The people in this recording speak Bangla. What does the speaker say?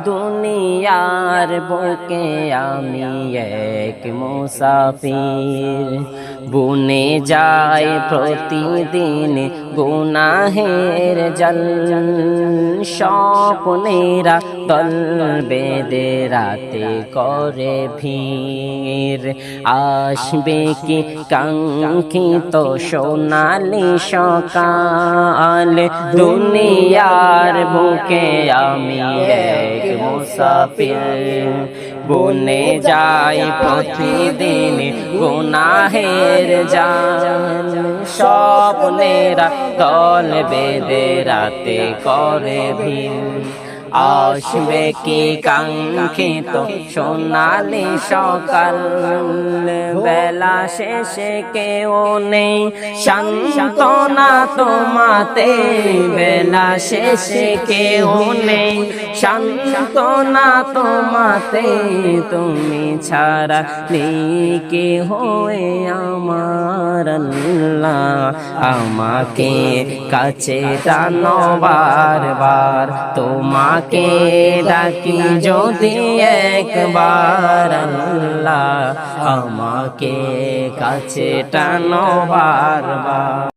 দুনিয়ার বুকে আমি এক মুসাফির, বুনে যাই প্রতিদিন গুনাহের জল। স্বপ্নেরা দল বেঁধে রাতে করে ভিড়, আসবে কি কাঙ্ক্ষিত সোনালি সকাল। দুনিয়ার বুকে আমি এক মুসাফির, বুনে যাই প্রতিদিন গুনাহের জাল। স্বপ্নেরা দল বেঁধে রাতে করে ভিড়, আসবে কি কাঙ্ক্ষিত সোনালি সকাল। বেলা শেষে কেউ নেই সান্ত্বনা তোমাতে, বেলা শেষে কেউ নেই সান্ত্বনা তোমাতে। তুমি ছাড়া নেই কে হয়ে আমার আল্লাহ, আমাকে কাছে টানো বারবার। তোমাকে ডাকি যদি একবার আল্লাহ, আমাকে কাছে টানো বারবার।